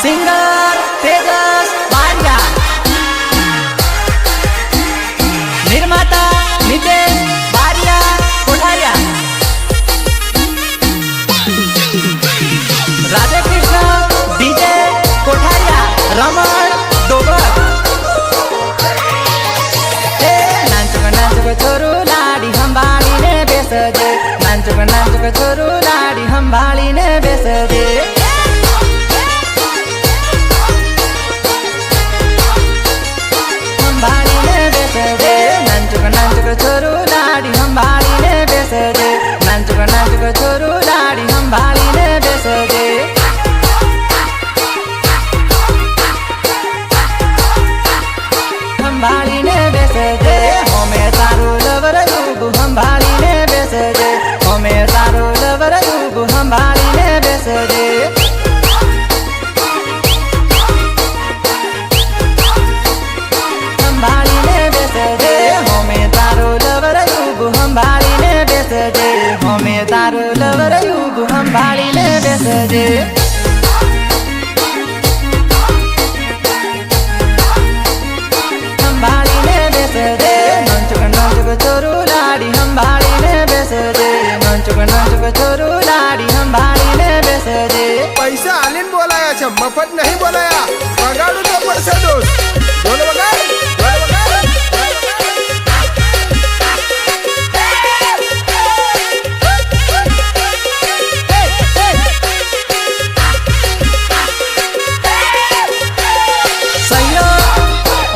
Singer तेजस बारिया, निर्माता नितेश बारिया Kotharia, Radhe Krishna DJ Kotharia, रमण डोबर। नाचुक छोरू लाडी संभाळीने बेसजे, नाचुक छोरू लाडी संभाळीने बेसजे। नाचुक छोरू लाडी संभाळीने बेसजे, नाचुक छोरू लाडी संभाळीने बेसजे। संभाळीने बेसजे, होमे तारू लवर युगु संभाळीने बेसजे, होमे तारू लवर युगु संभाळीने बेसजे। संभाळीने बेसजे, होमे तारू लवर युगु संभाळीने बेसजे, होमे तारू लवर युगु संभाळीने बेसजे। संभाळीने बेसजे, नाचुक छोरू लाडी संभाळीने बेसजे, नाचुक छोरू लाडी संभाळीने बेसजे। पैसा आलीन बोलाया છે, મફત નહીં બોલાયા। વગાડું તો પડશે દોસ્ત, બોલ વગાડ, બોલ વગાડ।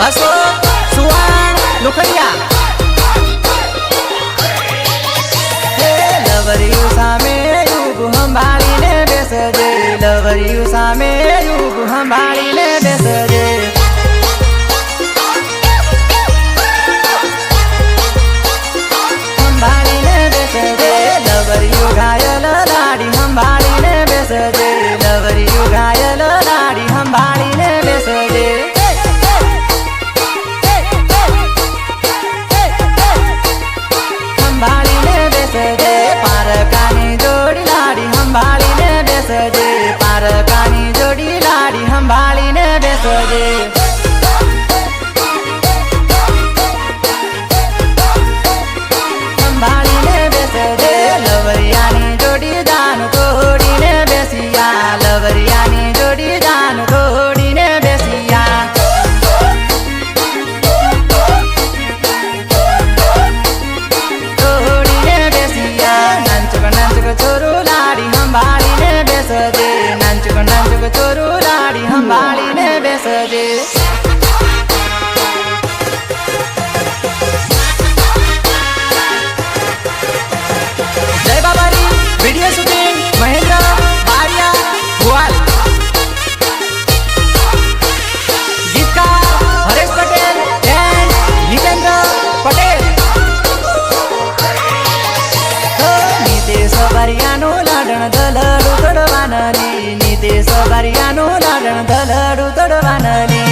अशोक सुवाण लुखड़िया, लवरियु सामे युग संभाळीने बेसजे, लवरियु सामे युग संभाळीने बेसजे। संभाळीने बेसजे, लवरियु घायल लाडी संभाळीने बेसजे, लवरियु घायल लाडी संभाळीने बेसजे। संभाळीने बेसजे, पारकानी जोडी लाडी संभाळीने बेसजे, पारकानी जोडी लाडी संभाळीने बेसजे। संभाळीने बेसजे, लवरियानी जोडी जान तोडीने बेसिया, लवरियानी जोडी जान तोडीने बेसिया। छोरू लाडी संभाळीने बेसजे, नाचुक छोरू लाडी संभाळीने बेसजे। जय बाबारी वीडियो शूटिंग महेंद्र बारिया भुआल, गीतकार हरेश पटेल एंड जितेंद्र पटेल। नितेश बारियानो लाडण दलडू तडवानली, नितेश बारियानो लाडण दलडू तडवानली।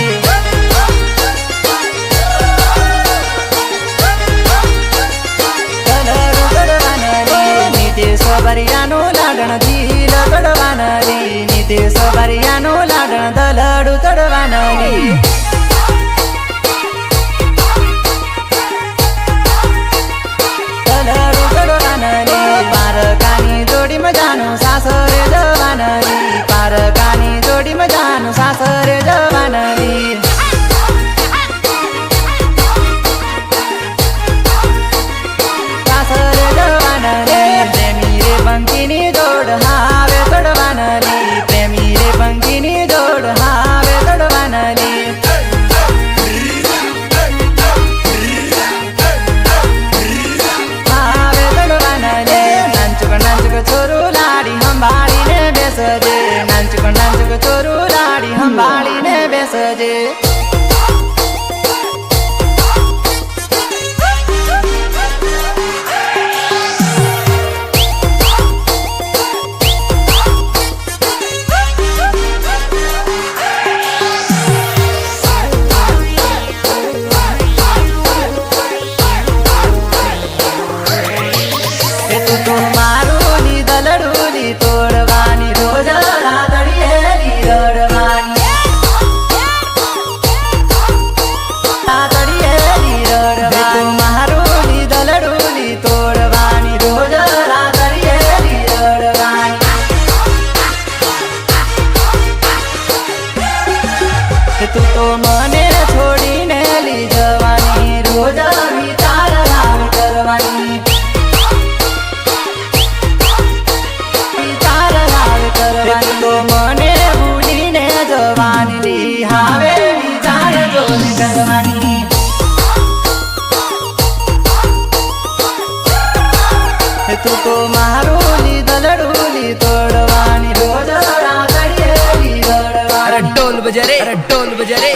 दलडू तडवानली, नितेश बारियानो लाडण दिल तडवानली, नितेश बारियानो लाडण दलडू तडवानली। पारकानी जोडी मजानु सासरे जवानली, पारकानी जोडी मजानु सासरे जवानली। सासरे जवानली, प्रेमी रे पंखीनी जोड हावे तडवानली, प्रेमी रे पंखीनी जोड हावे तडवानली। छोरू लाडी संभाळीने बेसजे, नाचुक छोरू लाडी संभाळीने बेसजे। तोडवानी रोज रातडी रडवानी। તું તો મારું લીધલડુલી તોડવાની રોજ રાતડીએલી દોડવાની અરે ઢોલ બજા રે અરે ઢોલ બજા રે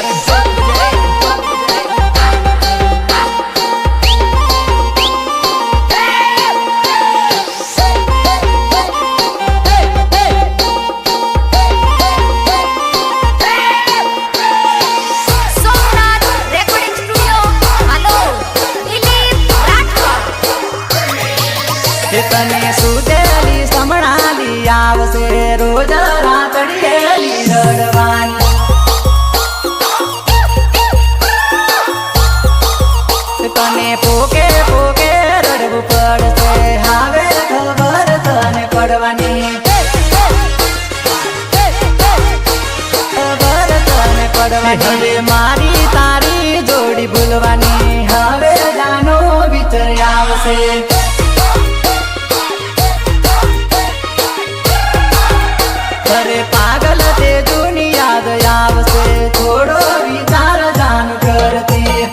સોમનાથ રેકોર્ડિંગ સ્ટુડિયો હાલો દિલીપ રાઠોડ એ તને સુતેલી સમણાલી આવશે રોજ રાતડીએલી દોડવાની તને પોકે પોકે રડવું પડશે હવે ખબર તને પડવાની ખબર તને પડવાની હવે મારી તારી જોડી ભૂલવાની હવે જાનો વિચાર આવશે અરે પાગલ તે જૂની યાદ આવશે થોડો વિચાર જાન કરતી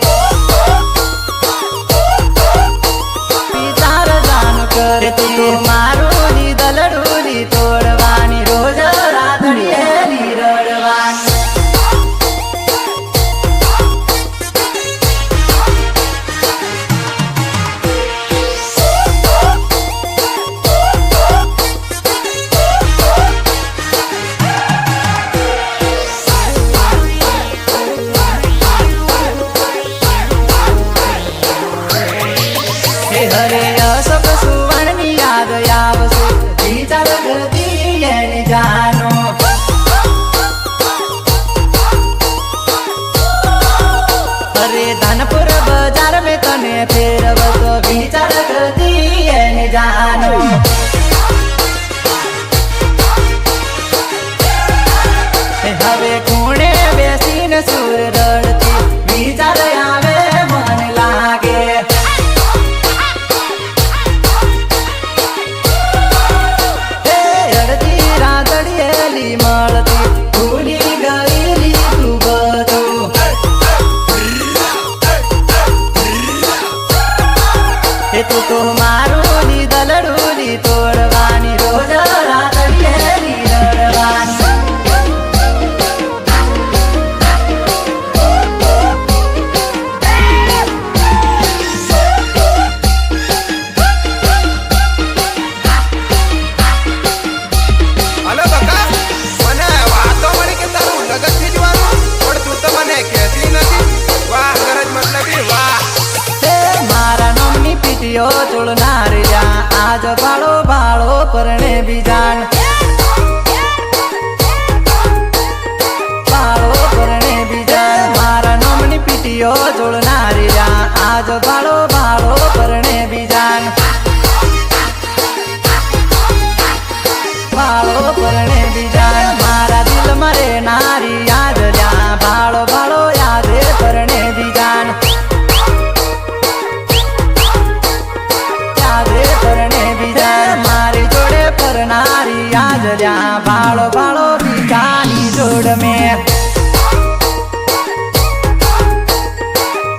વિચાર જાન કરતી તું મારું લીધલડુલી તોડવાની રોજ રાતડીએલી રડવાની હે હરે અશોક સુવર્ણની યાદ આવશે વિચાર કરતી એની જાનો અરે ધાનપુર બજાર મેં તને ફેરવતો વિચાર કરતી એની જાનો હવે ખૂણે બેસીને સુર રડતી વિચાર આવે મન લાગે હે અડધી રાતડીએલી મળતી ભૂલી ગયેલી તું બધું એ તું તો મારું લીધલડુલી તોડવાની રોજ રાતડીએલી રડવાની હલો બકા મને વાતો મળી કે તારું લગન થઈ જવાનું પણ તું તો મને કહેતી નથી વાહ ગરજ મતલબી વાહ હે મારા નામની પીટીઓ ચોળનાર જા આજ ભાળો ભાળો પરણે બીજાન ભાળો પરણે બીજાન મારા નામની પીટીઓ ચોળનાર જા આજ ભાળો ભાળો પરણે બીજાન ભાળો પરણે બીજાન મારા દિલ મરે નારી યાદ લ્યા ભાળો ભાળો યાદે પરણે બીજાન યાદે પરણે બીજાન મારી જોડે પરનારી યાદ લ્યા ભાળો ભાળો બીજાની જોડ મેં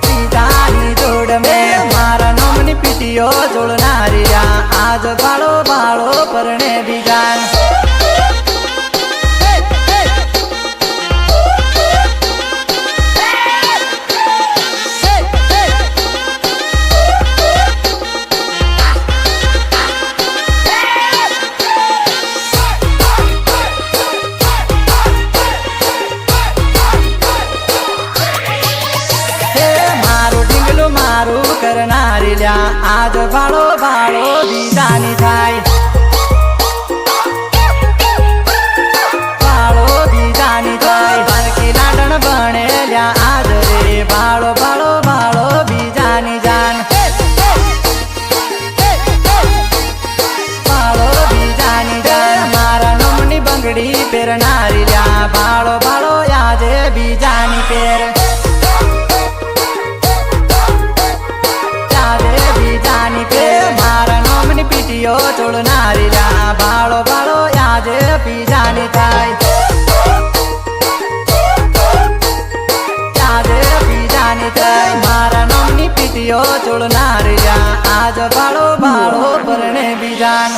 બીજાની જોડ મેં મારા નામની પીટીઓ જોડનારી લ્યા આજ ભાળો ભાળો પરણે બીજાન મારું કરનારી લ્યા આજ ભાળો ભાળો બીજાની થાય ભાળો બીજાની થાય બાળકી લાડણ ભણે લ્યા આજ રે ભાળો ભાળો ભાળો બીજાની જાન ભાળો બીજાની જાન મારા નમની બંગડી પહેરનારી લ્યા ભાળો ભાળો યાદે બીજાની પેર મારા નામની પીટીઓ ચોળનારી લ્યા ભાળો ભાળો યાદ બીજાની થાય યાદ બીજાની થાય મારા નામની પીટીઓ પીટીઓ ચોળનાર લ્યા આજ બાળો બાળો પરણે બીજાન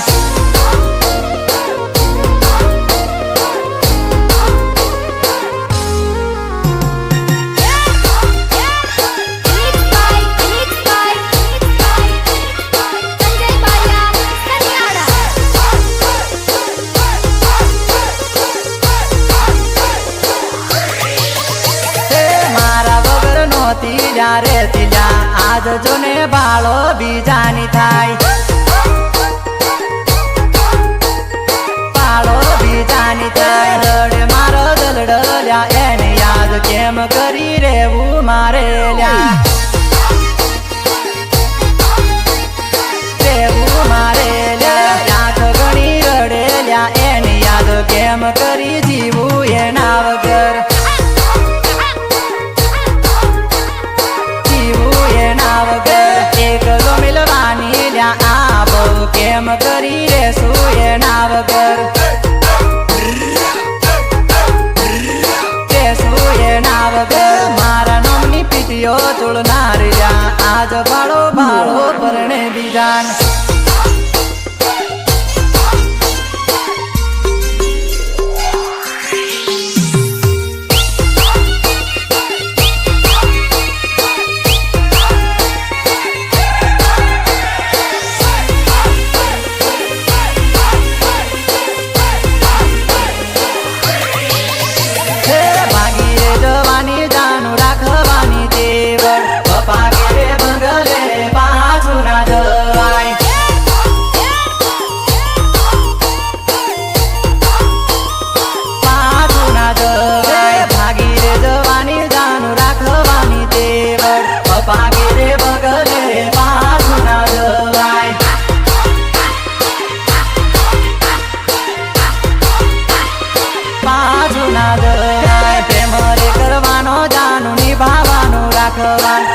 રે તિલા આજ જોને બાળો બીજાની થાય બાળો બીજાની થાય રડે મારો દલડલ્યા એને યાદ કેમ કરી રેવું મારે લ્યા રેવું મારે લ્યા યાદ ઘણી રડેલ્યા એને યાદ કેમ કરી જીવું એના વગર એકલો મિલવાની લ્યા આ બહુ કેમ કરી રેશું એના વગર રેશું એના વગર મારા નામની પીટીઓ ચોળનાર લ્યા આજ બાળો બાળો પરણે બીજાન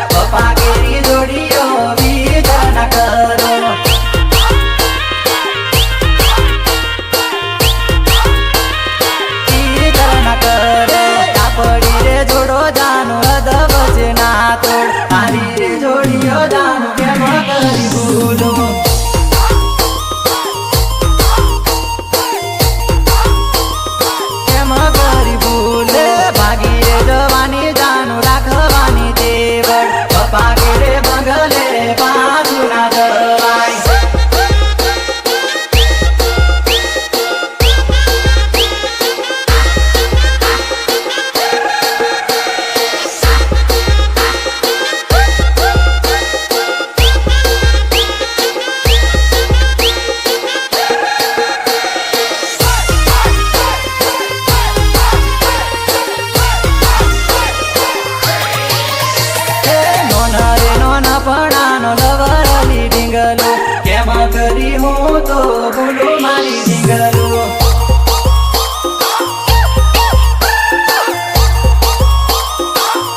પપ્પા કેરી જોડીઓ બીજા ના કરો બીજા ના કરે કાપડી રે જોડો જાનું હદ વચ્ચે ના તોડ તારી રે જોડીઓ જાનું કેમ કરી ભૂલો કેમ કરી ભૂલે ભાગી રે જવાની જાનું રાખવાની પપ્પા કેરે બગલે પાછું ના જવાય પણાનો લવરલી ડીંગલો કેમ કરી હું તો ભૂલું મારી ડીંગલો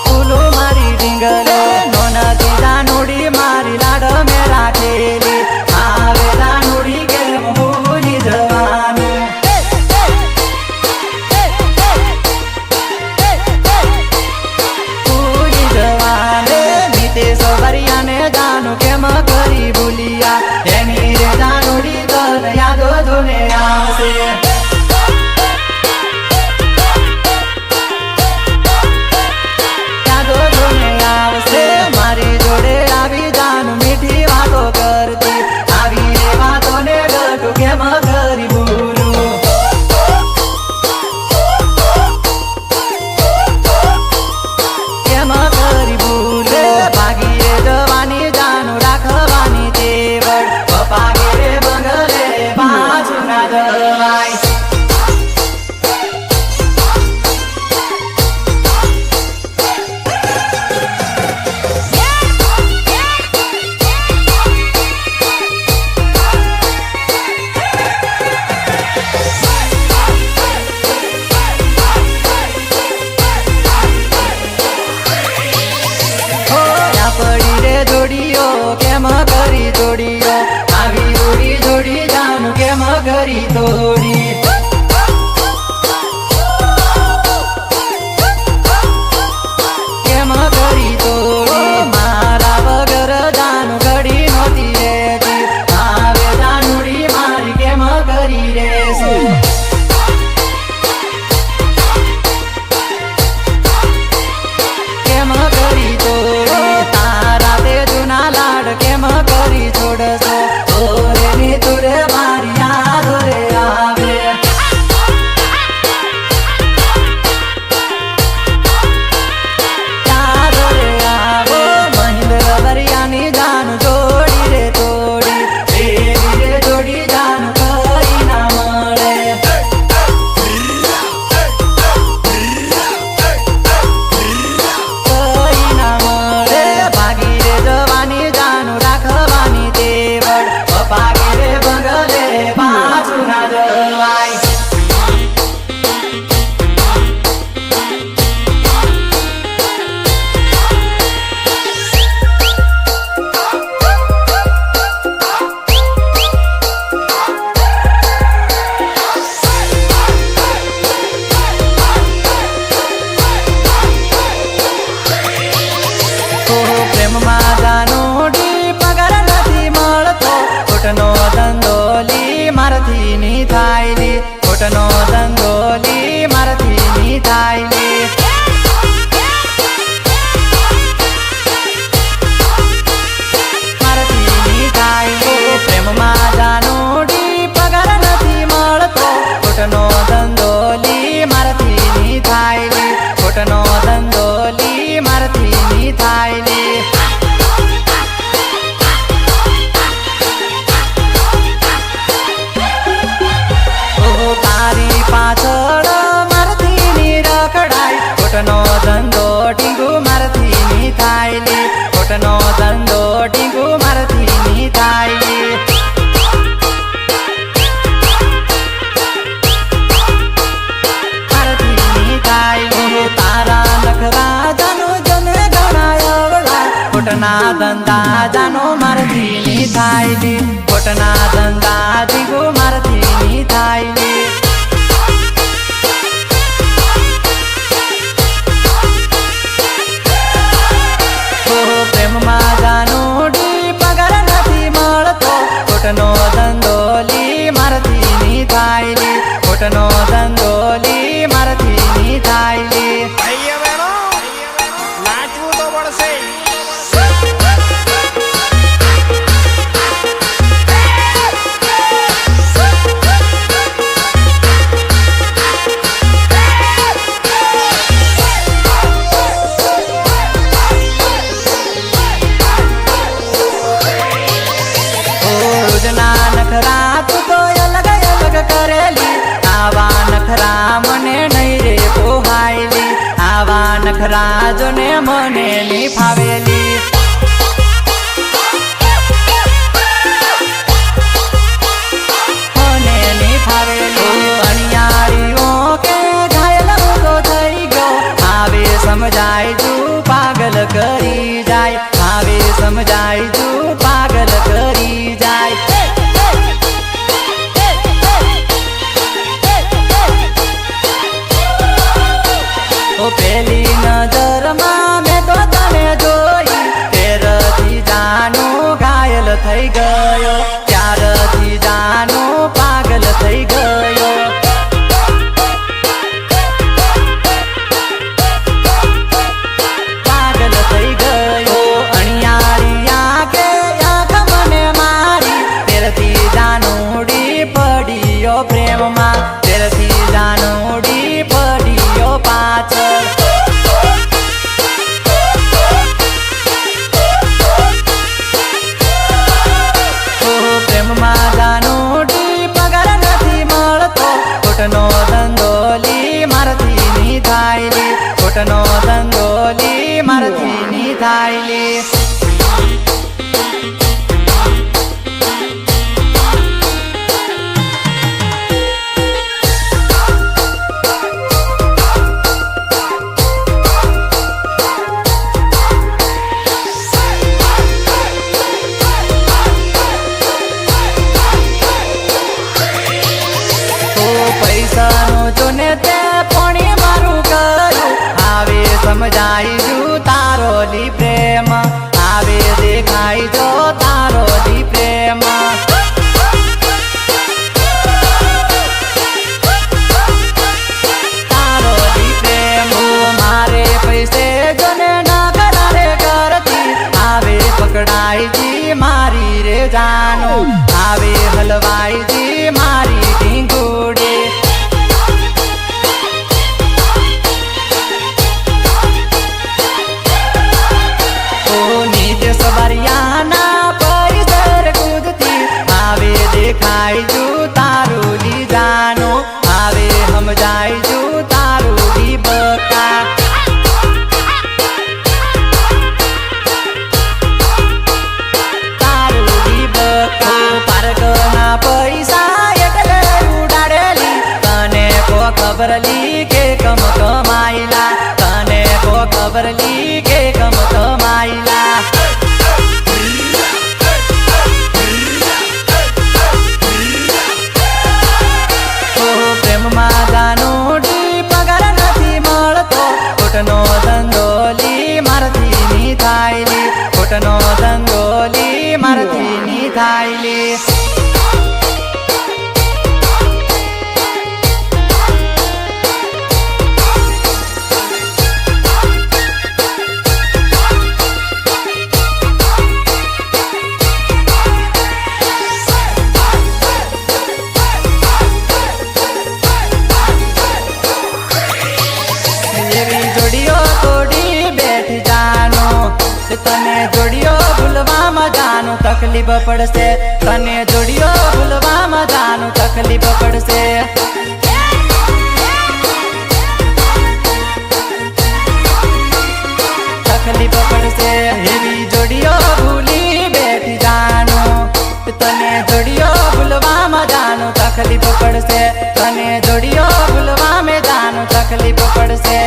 ભૂલું મારી ડીંગલો નોના દીદા નોડી મારી લાડ મેં રાખેલી આવેલા નોડી કેમ ભૂલી જવાનું ભૂલી જવાનું નીતે સવરિયાને જાનું કેમ કરી ભૂલિયા એની રે જાનુડી તન યાદો જોને આવશે યાદો જોને આવશે મારી જોડે આવી જાનું મીઠી વાતો કરતી આવી રે વાતોને ગટુ કેમ કરી ભૂલું કેમ કરી ભૂલે ભાગી રે જવાની જાનું રાખવાની તેવડ પપ્પા કેરે બંગલે પાછું ના જવાય પડી રે જોડીઓ કેમ કરી જોડીઓ આવી ઉડી જોડી જાનું કેમ કરી તોડી કેમ કરી તોડી મારા વગર ખોટનો ધંધોલી મારથી ની થાય લે મારથી ની થાય લે પ્રેમમાં જાનોડી પગાર નથી મળતો ખોટનો ધંધોલી મારથી ની થાય લે ખોટનો ધંધોલી મારથી ની થાય લે તારી પાછળ મારથી ની રખડાય ખોટનો ધંધો ટીંગુ મારથી ની થાય લે ખોટનો ધંધો ટીંગુ મારથી ની થાય લે મારથી ની થાય લે તારા નખરા જાનો જને ગણાયવડા ખોટના ધંધા જાનો મારથી ની થાય લે ખોટના ધંધા ટીંગુ મારથી ની થાય લે પ્રેમમાં જાનોડી પગાર નથી મળતો ખોટનો ધંધોલી મારથી ની થાય લે ખોટનો ધંધોલી મારથી ની થાય લે ભાઈ હવે નાચવું તો પડશે રોજના નખરા તું તો અલગ અલગ કરેલી આવા નખરા મને નહીં રે પોહાયલી આવા નખરા જોને મને નહીં ફાવેલી મને નહીં ફાવેલી અણિયાળીઓ કે ઘાયલ હું તો થઈ ગયો આવે સમજાય તું પાગલ કરી જાય આવે સમજાય તું પાગલ કરી જાય ઓ પેલી નજરમાં મેં તો તને જોઈ તેરથી જાનો ઘાયલ થઈ ગયો ત્યારથી જાનો પાગલ થઈ ગયો પાગલ થઈ ગયો અણિયાળિયા કે આંખ મને મારી તેરથી જાનોડી પડ્યો પ્રેમમાં તેરથી જાનોડી પડ્યો પાછળ પ્રેમમાં જાનોડી પગાર નથી મળતો ખોટનો ધંધોલી મારથી ની થાય લે ખોટનો ધંધોલી મારથી ની થાય લે પૈસાનો જોને તે પોણી મારું કરું આવે સમજાય જુ તારો લી પ્રેમ આવે દેખાય જો તારો લી પ્રેમ તારો લી પ્રેમ મારે પૈસે જોને ના કરારે કરતી આવે પકડાય જી મારી રે જાનો આવે હલવાય જી મારી ઢીંગુડે સવારિયાના પરિસર કૂદતી આવે દેખાય જુ તારું લી જાનો આવે સમજાય જુ તારું લી બકા તારું લી બકા પાર્કના પૈસા એટલે ઉડાડેલી તને કો ખબર લી કે કમ કમાઈલા તને કો ખબર લી કે કમ કમાઈલા પ્રેમમાં જાનોડી પગાર નથી મળતો ખોટનો ધંધોલી મારથી ની થાય લે ખોટનો ધંધોલી મારથી ની થાય લે તકલીફ પડશે તને જોડીઓ ભૂલવામાં જાનું તકલીફ પડશે તકલીફ પડશે એવી જોડીઓ ભૂલી બેઠી જાનું તને જોડીઓ ભૂલવામાં જાનું તકલીફ પડશે તને જોડીઓ ભૂલવામાં જાનું તકલીફ પડશે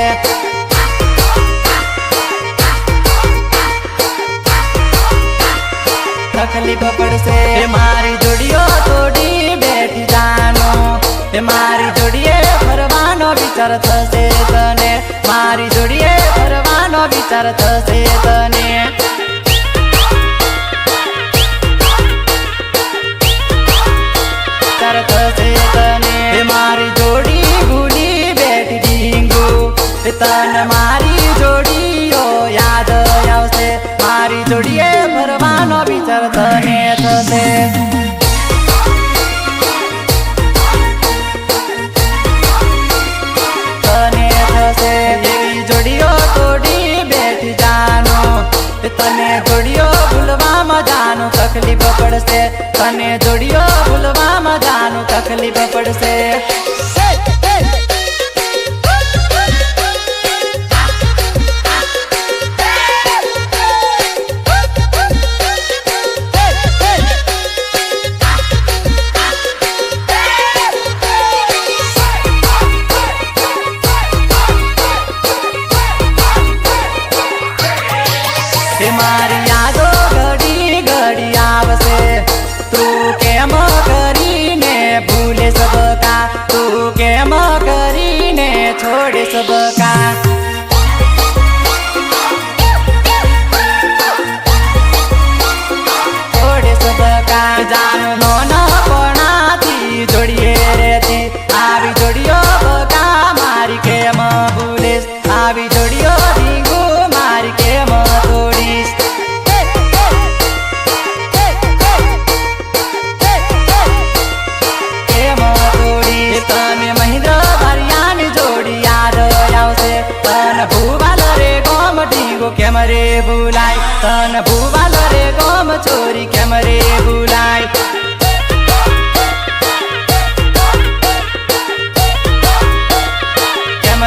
તકલીફ પડશે મારી જોડીઓ તોડી બેઠી જાનું મારી જોડીએ ફરવાનો વિચાર થશે તને મારી જોડીએ ફરવાનો વિચાર થશે તને વિચાર થશે તને મારી જોડી ભૂલી બેઠી ડીંગુ તને મારી જોડીઓ યાદ આવશે મારી જોડીએ ફરવાનો વિચાર તને થશે તને થશે એવી જોડીઓ તોડી બેઠી જાનું તને જોડીઓ ભૂલવામાં જાનું તકલીફ પડશે તને જોડીઓ ભૂલવામાં જાનું તકલીફ પડશે મારી યાદો ઘડી ઘડી આવશે તું કેમ કરીને ભૂલે સબકા તું કેમ કરીને છોડે સબકા છોડે સબકા જાનો નાનપણાથી જોડીએ રહેતી આવી જોડીઓ બકા મારી કેમ ભૂલેશ આવી જોડીઓ ઢીંગુ મારી કેમ તોડીશ કેમ તોડીશ તને મહિન્દ્ર ભરિયાની જોડી યાદ આવશે તને ભૂવાલ રે ગોમ ઢીંગો કેમ રે ભૂલાય તને ભૂવાલ રે ગોમ ચોરી કેમ રે ભૂલાય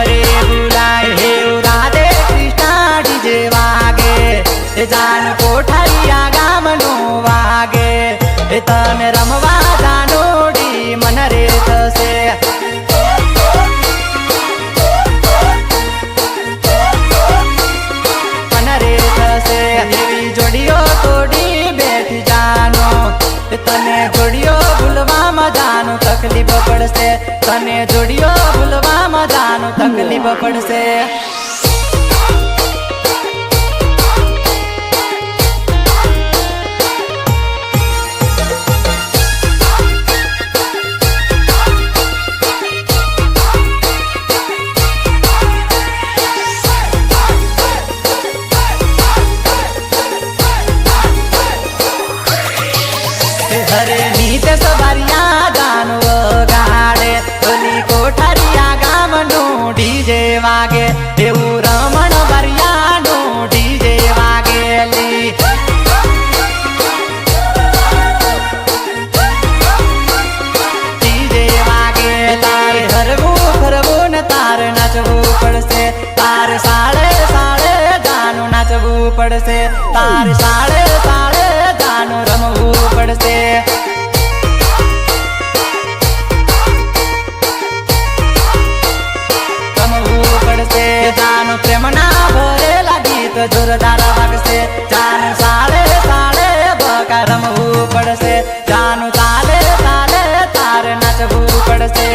રે ભૂલાય હે રાધે કૃષ્ણ ડીજે વાગે જાન કોઠારિયા ગામનું વાગે તને રમવા જાનોડી મન રે થશે મન રે થશે એવી જોડીઓ તોડી બેઠી જાનો તને જોડીઓ ભૂલવામાં જાનું તકલીફ પડશે તને જોડીઓ ભૂલવામાં જાનું તકલીફ પડશે હરે નીત સવારિયા જાનું વગાડે ઓલી કોઠારિયા ગામનું ડીજે વાગે એવું રમણ ભરિયાનું ડીજે વાગેલી ડીજે વાગે તારે હરવું ફરવું ને તારે નાચવું પડશે તારે સાળે સાળે જાનું નાચવું પડશે તારે સાળે સાળે જાનું રમવું પડશે રમવું પડશે જાનું પ્રેમના ભરેલા ગીત જોરદાર વાગશે જાનું સાળે સાળે બકા રમવું પડશે જાનું તાલે તાલે તારે નાચવું પડશે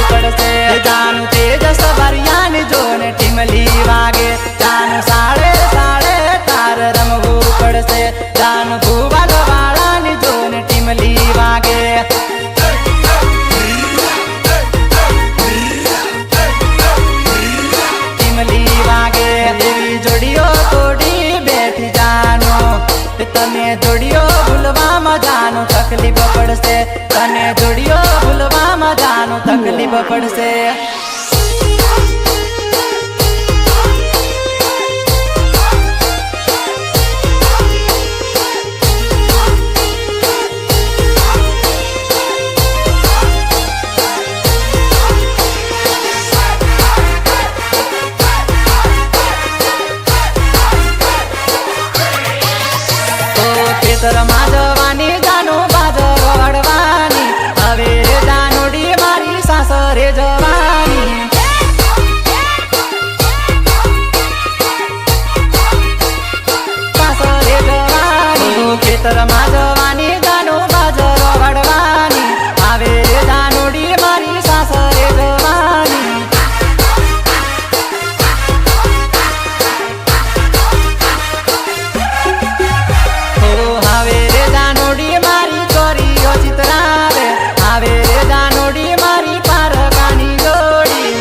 પડશે જાનું તેજસ ભરિયાની જોને ટીમલી વાગે જાનું સાળે સાળે તાર રમવું પડશે જાનું ભૂવાલ વાળાની જોને ટીમલી વાગે ટીમલી વાગે એવી જોડીઓ તોડી બેઠી જાનો તને જોડીઓ ભૂલવામાં જાનું તકલીફ પડશે તને જોડીઓ ભૂલવામાં જાનું તકલીફ પડશે ખેતરમાં જવાની જાનું બાજરો વાળવાની હવે રે જાનુડી મારી સાસરે જવાની સાસરે જવાની ખેતરમાં જવાની જાનું બાજરો વાળવાની હવે રે જાનુડી મારી સાસરે જવાની હવે રે જાનુડી મારી ચોરીઓ ચિતરાવે હવે રે જાનુડી મારી પારકાની જોડી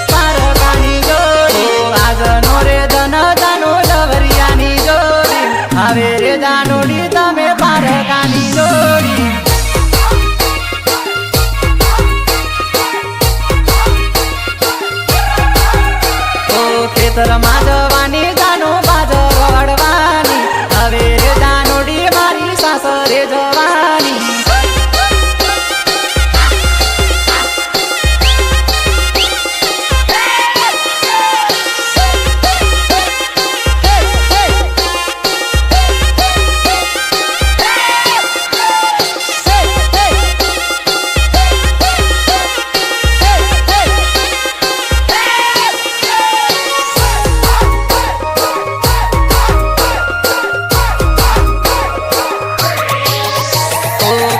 પારકાની જોડી આજનો રે ધન જાનો લવરિયાની જોડી હવે રે જાનુડી તમે પારકાની જોડી ખેતરમાં જવાની જાનું બાજરો વાળવાની હવે રે જાનુડી મારી સાસરે જવાની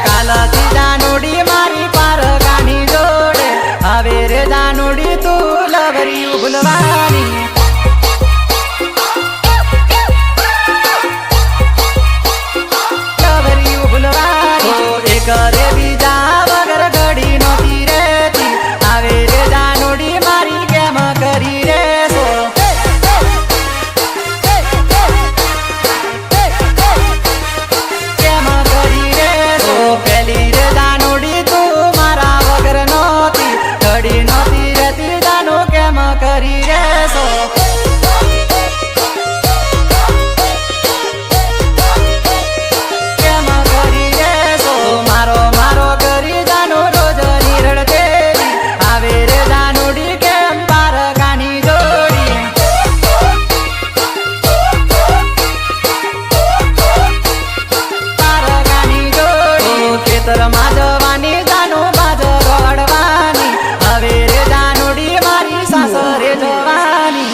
કાલથી જાનુડી મારી પારકાની જોડે હવે રે જાનુડી તું લવરિયું ભૂલવાની લવરિયું ભૂલવાની એક રે બીજા વગર ઘડી નહોતી રહેતી હવે રે જાનુડી મારી કેમ કરી રેસો કેમ કરી રેસો પેલી રે જાનુડી તું મારા વગર નહોતી ઘડી નહોતી રહેતી જાનો કેમ કરી રેસો કેમ કરી રેસો મારો મારો કરી જાનો રોજ નિરળ દેવી હવે રે જાનુડી કેમ પારકાની જોડી પારકાની જોડી ખેતરમાં જવાની જાનું બાજરો વાળવાની હવે રે જાનુડી મારી સાસરે જવાની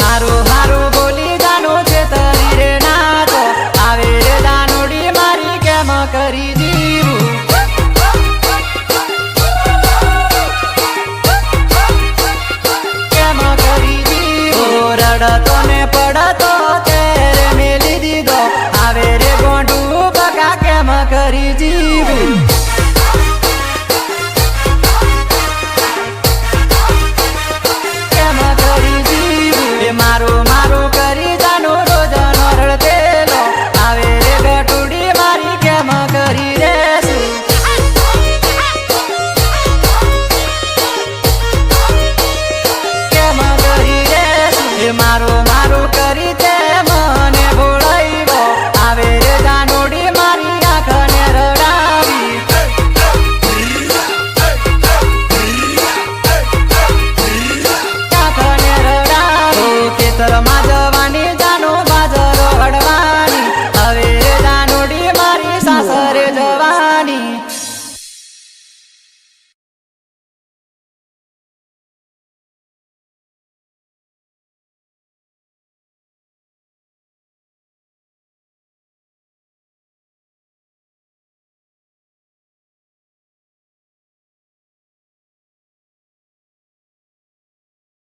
હારું હારું બોલી જાનો છે તરી રે નાચો આવે રે જાનુડી મારી કેમ કરી જીવું કેમ કરી જીવું રડતો ને પડતો તેરે મેલી દીધો આવે રે ગોંડું બકા કેમ કરી જીવું